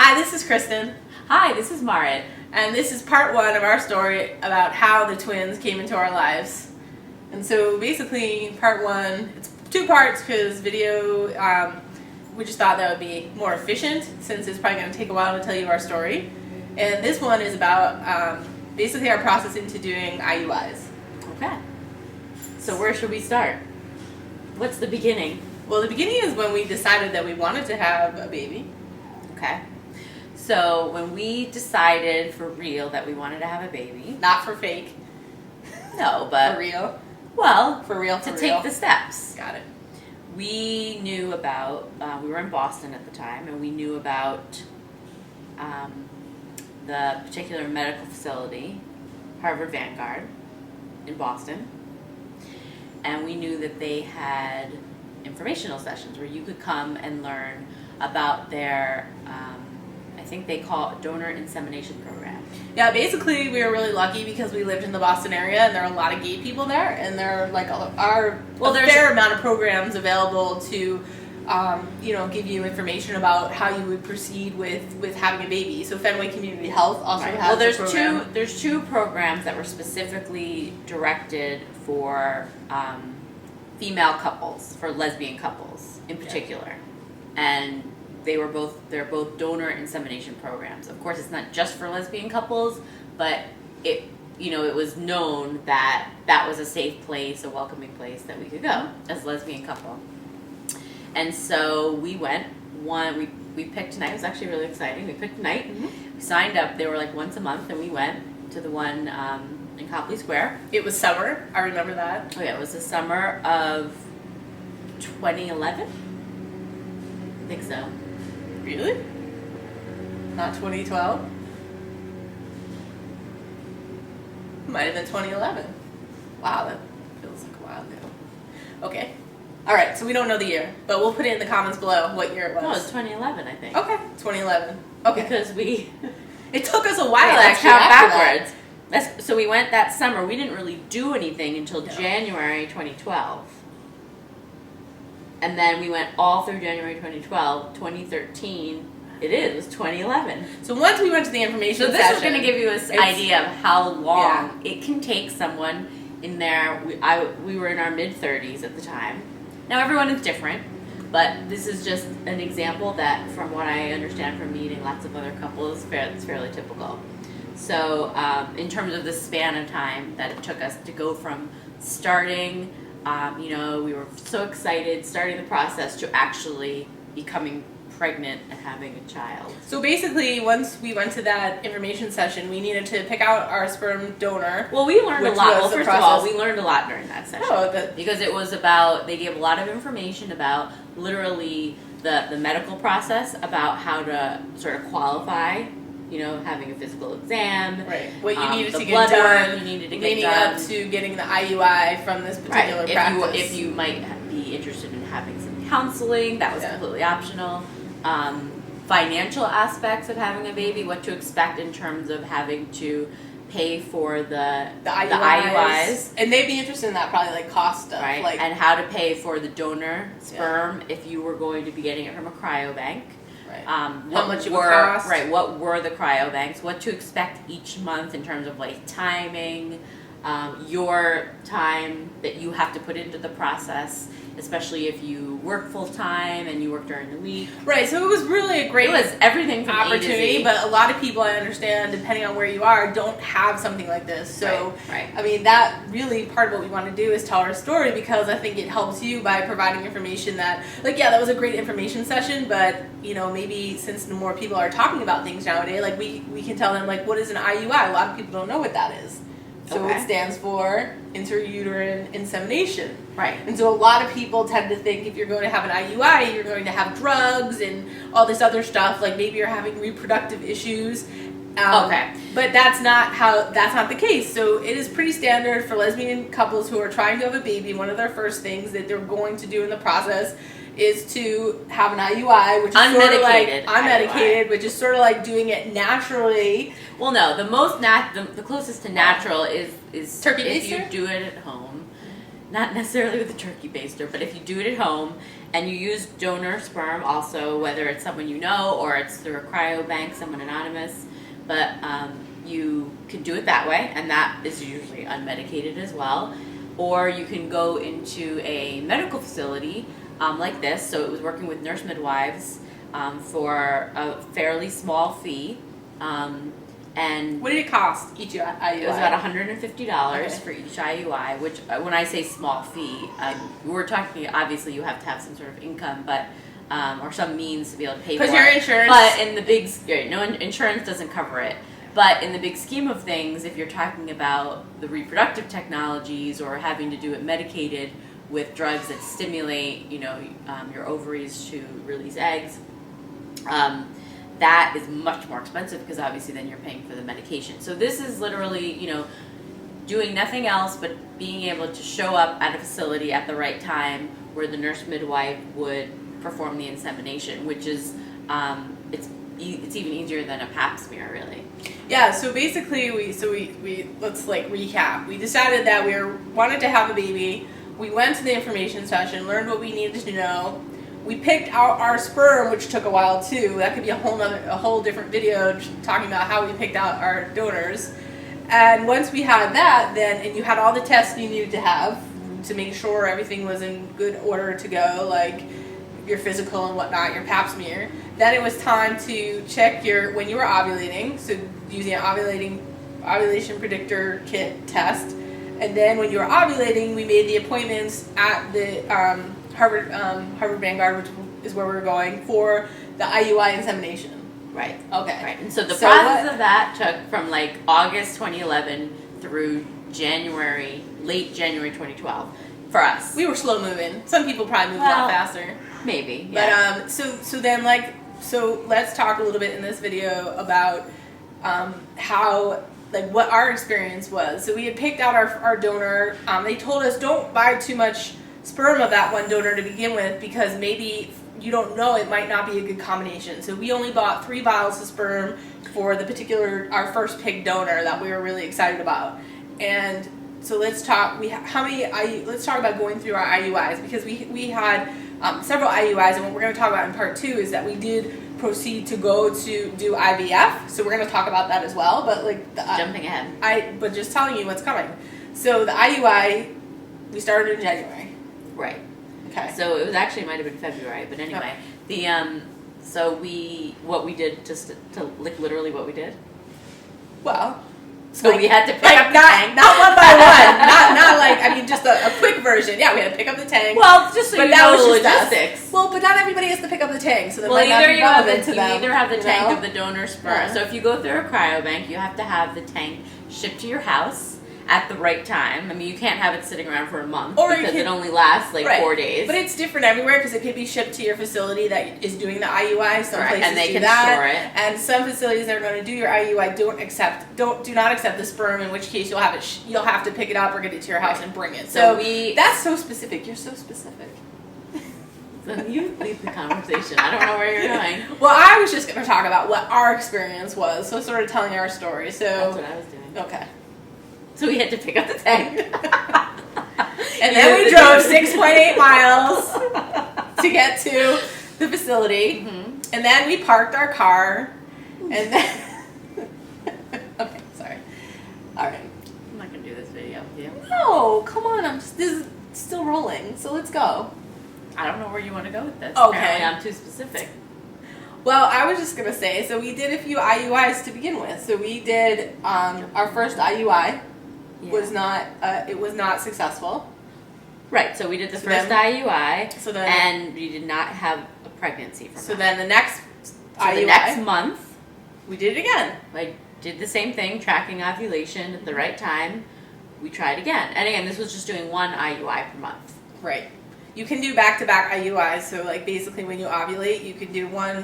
Hi, this is Kristen. Hi, this is Marit. And this is part one of our story about how the twins came into our lives. And so basically, part one, it's two parts because video, we just thought that would be more efficient since it's probably going to take a while to tell you our story. And this one is about basically our process into doing IUIs. Okay. So where should we start? What's the beginning? Well, the beginning is when we decided that we wanted to have a baby. Okay. So when we decided for real that we wanted to have a baby. Not for fake. No, but. For real. Well, for real. To take the steps. Got it. We knew about, we were in Boston at the time, and we knew about the particular medical facility, Harvard Vanguard, in Boston. And we knew that they had informational sessions where you could come and learn about their, I think they call it donor insemination program. Yeah, basically we were really lucky because we lived in the Boston area and there are a lot of gay people there, and there are like there's a fair amount of programs available to give you information about how you would proceed with having a baby. So Fenway Community Health also has a program. There's two programs that were specifically directed for female couples, for lesbian couples in particular. And they're both donor insemination programs. Of course, it's not just for lesbian couples, but it was known that that was a safe place, a welcoming place that we could go as a lesbian couple. And so we went. We picked a night. It was actually really exciting. We picked a night. Mm-hmm. We signed up. They were like once a month, and we went to the one in Copley Square. It was summer. I remember that. Oh yeah, it was the summer of 2011. I think so. Really? Not 2012? Might have been 2011. Wow, that feels like a while ago. Okay. Alright, so we don't know the year, but we'll put it in the comments below what year it was. No, it's 2011, I think. Okay, 2011. Okay. Because it took us a while let's actually count after backwards. So we went that summer. We didn't really do anything until January 2012. And then we went all through January 2012, 2013. It was 2011. So once we went to the information session. So this is going to give you an idea of how long it can take someone in there. We were in our mid-30s at the time. Now everyone is different, but this is just an example that from what I understand from meeting lots of other couples, it's fairly typical. So in terms of the span of time that it took us to go from starting, we were so excited, starting the process, to actually becoming pregnant and having a child. So basically, once we went to that information session, we needed to pick out our sperm donor. Well, we learned a lot. Well, first of all, we learned a lot during that session. Because it was about, they gave a lot of information about literally the medical process, about how to sort of qualify, having a physical exam. Right. What you needed to get done. Leading up to getting the IUI from this particular practice. If you might be interested in having some counseling, that was completely optional. Financial aspects of having a baby, what to expect in terms of having to pay for the IUIs. And they'd be interested in that, probably like cost stuff. Right. And how to pay for the donor sperm if you were going to be getting it from a cryobank. Right. How much it would cost. Right. What were the cryobanks? What to expect each month in terms of like timing, your time that you have to put into the process, especially if you work full time and you work during the week. Right, so it was really a great everything from opportunity, but a lot of people, I understand, depending on where you are, don't have something like this. So, right. I mean, that really part of what we want to do is tell our story, because I think it helps you by providing information that, that was a great information session, but, maybe since more people are talking about things nowadays, like we can tell them, like, what is an IUI? A lot of people don't know what that is. So it stands for intrauterine insemination. Right. And so a lot of people tend to think if you're going to have an IUI, you're going to have drugs and all this other stuff, like maybe you're having reproductive issues. But that's not the case. So it is pretty standard for lesbian couples who are trying to have a baby. One of their first things that they're going to do in the process is to have an IUI, which is unmedicated, which is sort of like doing it naturally. Well, no, the closest to natural is turkey if baster? you do it at home. not necessarily with a turkey baster, but if you do it at home and you use donor sperm also, whether it's someone you know or it's through a cryobank, someone anonymous, but you can do it that way, and that is usually unmedicated as well. Or you can go into a medical facility like this. So it was working with nurse midwives for a fairly small fee. And what did it cost each IUI? It was about $150 for each IUI, which when I say small fee, we're talking, obviously you have to have some sort of income, but or some means to be able to pay for it. Because your insurance. But in the big, no, insurance doesn't cover it. But in the big scheme of things, if you're talking about the reproductive technologies or having to do it medicated with drugs that stimulate, your ovaries to release eggs, that is much more expensive because obviously then you're paying for the medication. So this is literally, doing nothing else but being able to show up at a facility at the right time where the nurse midwife would perform the insemination, which is, it's even easier than a pap smear, really. Yeah, so basically we let's recap. We decided that we wanted to have a baby. We went to the information session, learned what we needed to know. We picked out our sperm, which took a while too. That could be a whole different video talking about how we picked out our donors. And once we had that, and you had all the tests you needed to have to make sure everything was in good order to go, like your physical and whatnot, your pap smear. Then it was time to check when you were ovulating, so using an ovulation predictor kit test. And then when you were ovulating, we made the appointments at the Harvard Vanguard, which is where we were going, for the IUI insemination. Right. Okay. Right. And so the process of that took from August 2011 through late January 2012 for us. We were slow moving. Some people probably moved a lot faster. Maybe. Yeah. But so let's talk a little bit in this video about how what our experience was. So we had picked out our donor. They told us don't buy too much sperm of that one donor to begin with because maybe you don't know, it might not be a good combination. So we only bought 3 vials of sperm for our first pig donor that we were really excited about. And so let's talk about going through our IUIs, because we had several IUIs, and what we're going to talk about in part 2 is that we did proceed to go to do IVF. So we're going to talk about that as well, but jumping ahead. But just telling you what's coming. So the IUI, we started in January. Right. Okay. So it actually might have been February, but anyway, what we did, just to literally what we did. Well, so we had to pick up the tank, not one by one, just a quick version. Yeah, we had to pick up the tank. Well, just so but you that know was the just logistics. Well, but not everybody has to pick up the tank, so either you either have the tank know? of the donor sperm. So if you go through a cryobank, you have to have the tank shipped to your house at the right time. I mean, you can't have it sitting around for a month because it only lasts 4 days. But it's different everywhere because it could be shipped to your facility that is doing the IUI. Some places and they do can that, store it. and some facilities that are going to do your IUI do not accept the sperm. In which case, you'll have to pick it up or get it to your house and bring it. So that's so specific. You're so specific. So you lead the conversation. I don't know where you're going. Well, I was just going to talk about what our experience was. So sort of telling our story. So that's what I was doing. Okay. So we had to pick up the tank. And then we drove 6.8 miles to get to the facility. Mm-hmm. And then we parked our car. And then... Okay, sorry. All right. I'm not going to do this video with you. No, come on. This is still rolling. So let's go. I don't know where you want to go with this. Okay. Apparently I'm too specific. Well, I was just going to say, so we did a few IUIs to begin with. So we did our first IUI. Was not successful. Right, so we did the first IUI, and we did not have a pregnancy from that. Then the next IUI, the next month, we did it again. I did the same thing, tracking ovulation at the right time. We tried again. And again, this was just doing 1 IUI per month. Right. You can do back-to-back IUIs, so basically when you ovulate, you can do one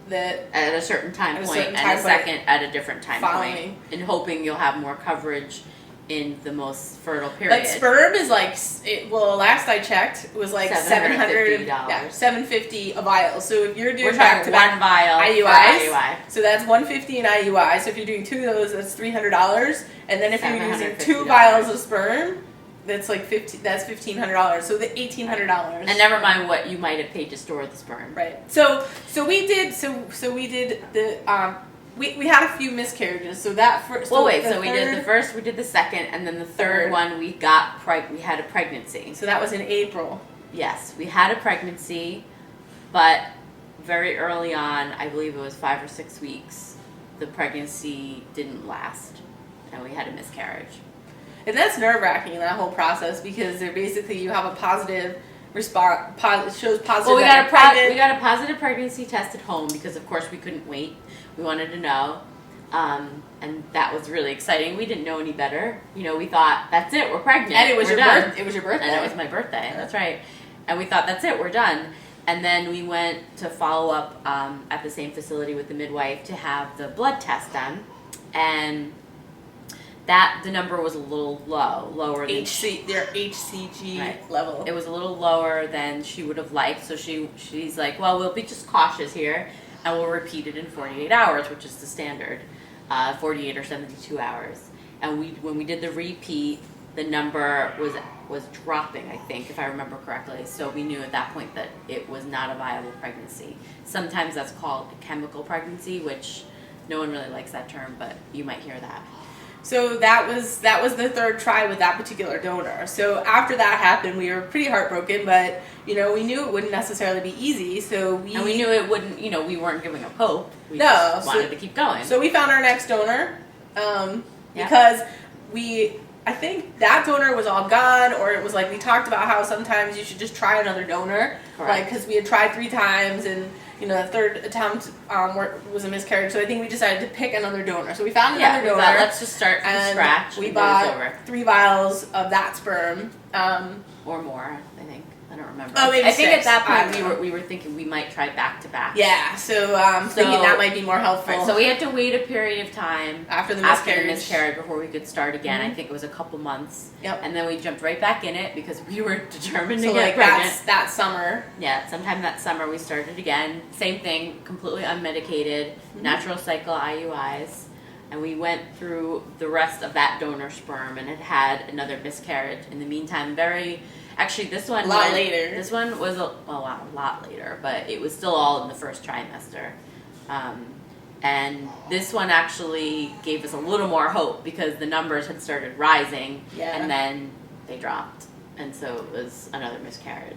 that... At a certain time point, and a second at a different time point. And hoping you'll have more coverage in the most fertile period. But sperm is last I checked, it was $750. Yeah, $750 a vial. So if you're doing back-to-back IUIs, so that's $150 an IUI. So if you're doing 2 of those, that's $300. And then if you're using 2 vials of sperm, That's like $1,500. So the $1,800. And never mind what you might have paid to store the sperm. Right. So we did the we had a few miscarriages. So that first. Well, wait. So we did the first, we did the second, and then the third one we had a pregnancy. So that was in April. Yes, we had a pregnancy, but very early on, I believe it was 5 or 6 weeks, the pregnancy didn't last, and we had a miscarriage. And that's nerve-wracking in that whole process because they're basically you have a positive response. It shows positive. Well, we got a positive pregnancy test at home because of course we couldn't wait. We wanted to know, and that was really exciting. We didn't know any better. You know, we thought that's it, we're pregnant. And it was your birthday. It was your birthday. And it was my birthday. That's right. And we thought that's it, we're done. And then we went to follow up at the same facility with the midwife to have the blood test done, and the number was a little lower than their HCG level. It was a little lower than she would have liked. So she's like, well, we'll be just cautious here, and we'll repeat it in 48 hours, which is the standard, 48 or 72 hours. And when we did the repeat, the number was dropping, I think, if I remember correctly. So we knew at that point that it was not a viable pregnancy. Sometimes that's called a chemical pregnancy, which no one really likes that term, but you might hear that. So that was the third try with that particular donor. So after that happened, we were pretty heartbroken, but we knew it wouldn't necessarily be easy. So we knew it wouldn't. We weren't giving up hope. We just wanted to keep going. So we found our next donor because I think that donor was all gone, or it was like we talked about how sometimes you should just try another donor, like because we had tried 3 times and. The third attempt was a miscarriage, so I think we decided to pick another donor. So we found another donor. Thought, let's just start from scratch. We bought 3 vials of that sperm, or more. I think I don't remember. Oh, maybe I think 6. at that point we were thinking we might try back to back. Yeah, so thinking that might be more helpful. Right, so we had to wait a period of time after the miscarriage before we could start again. Mm-hmm. I think it was a couple months. Yep. And then we jumped right back in it because we were determined to get pregnant. That summer. Yeah, sometime that summer we started again. Same thing, completely unmedicated, natural cycle IUIs. And we went through the rest of that donor sperm and had another miscarriage. In the meantime, actually, this one... A lot later. This one was a lot later, but it was still all in the first trimester. And this one actually gave us a little more hope because the numbers had started rising, and then they dropped. And so it was another miscarriage.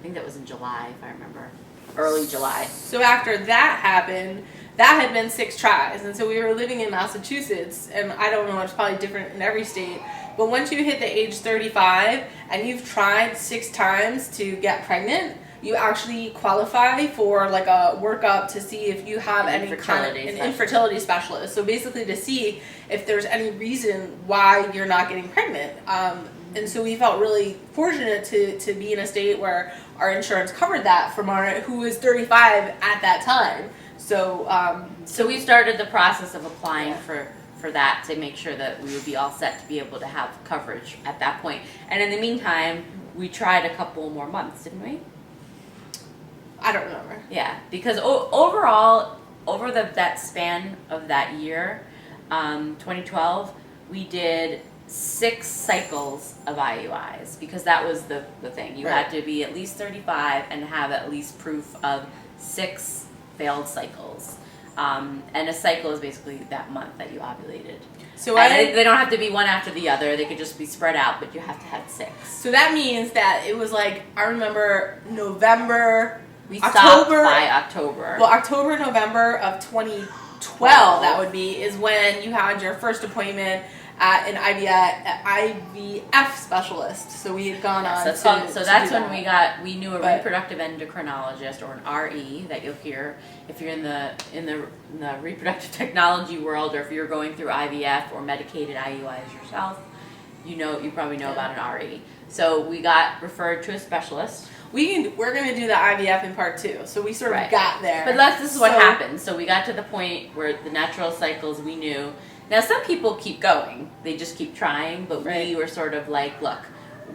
I think that was in July, if I remember. Early July. So after that happened, that had been 6 tries. And so we were living in Massachusetts, and I don't know, it's probably different in every state. But once you hit the age 35 and you've tried 6 times to get pregnant, you actually qualify for like a workup to see if you have an infertility specialist. So basically to see if there's any reason why you're not getting pregnant. And so we felt really fortunate to be in a state where our insurance covered that from who was 35 at that time. So so we started the process of applying for that to make sure that we would be all set to be able to have coverage at that point. And in the meantime, we tried a couple more months, didn't we? I don't remember. Yeah, because overall, over that span of that year, 2012, we did 6 cycles of IUIs because that was the thing. You had to be at least 35 and have at least proof of 6 failed cycles. And a cycle is basically that month that you ovulated. So they don't have to be one after the other. They could just be spread out, but you have to have 6. So that means that it was like, I remember November, we stopped by October. Well, October, November of 2012, that would be, is when you had your first appointment at an IVF specialist. So we had gone on So that's when we knew a reproductive endocrinologist, or an RE, that you'll hear if you're in the reproductive technology world, or if you're going through IVF or medicated IUIs yourself. You probably know about an RE. So we got referred to a specialist. We're going to do the IVF in part 2. So we sort of got there. But this is what happened. So we got to the point where the natural cycles we knew. Now, some people keep going. They just keep trying. But we were sort of like, look,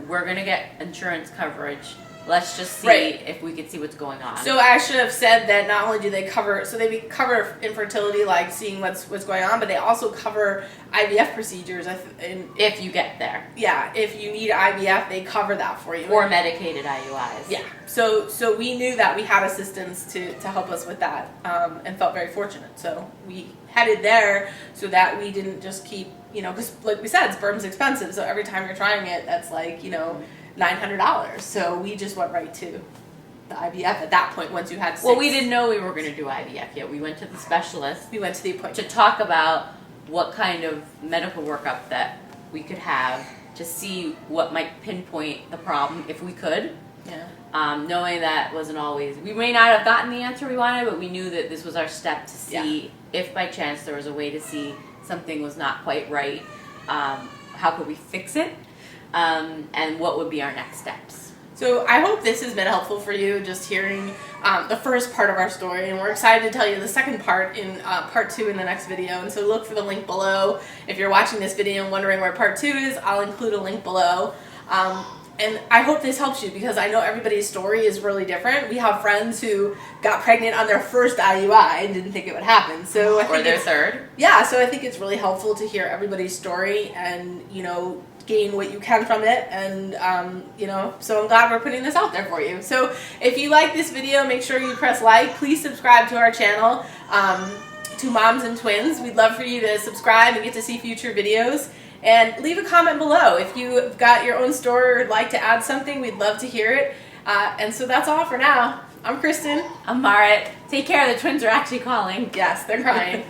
we're going to get insurance coverage Let's just see if we could see what's going on. So I should have said that not only do they cover, so they cover infertility, like seeing what's going on, but they also cover IVF procedures. If you get there. Yeah, if you need IVF, they cover that for you. Or medicated IUIs. Yeah. So we knew that we had assistance to help us with that, and felt very fortunate. So we headed there so that we didn't just keep, because like we said, sperm's expensive. So every time you're trying it, that's like, $900. So we just went right to the IVF at that point once you had 6. Well, we didn't know we were going to do IVF yet. We went to the specialist. We went to the appointment. To talk about what kind of medical workup that we could have to see what might pinpoint the problem if we could. Yeah. Knowing that wasn't always, we may not have gotten the answer we wanted, but we knew that this was our step to see if by chance there was a way to see something was not quite right, how could we fix it, and what would be our next steps. So I hope this has been helpful for you, just hearing the first part of our story, and we're excited to tell you the second part in part 2 in the next video. And so look for the link below. If you're watching this video and wondering where part 2 is, I'll include a link below. And I hope this helps you, because I know everybody's story is really different. We have friends who got pregnant on their first IUI and didn't think it would happen. So I think or their third. Yeah, so I think it's really helpful to hear everybody's story and, gain what you can from it. And, so I'm glad we're putting this out there for you. So if you like this video, make sure you press like. Please subscribe to our channel, to Moms and Twins. We'd love for you to subscribe and get to see future videos. And leave a comment below. If you've got your own story or would like to add something, we'd love to hear it. And so that's all for now. I'm Kristen. I'm Marit. Take care. The twins are actually calling. Yes, they're crying.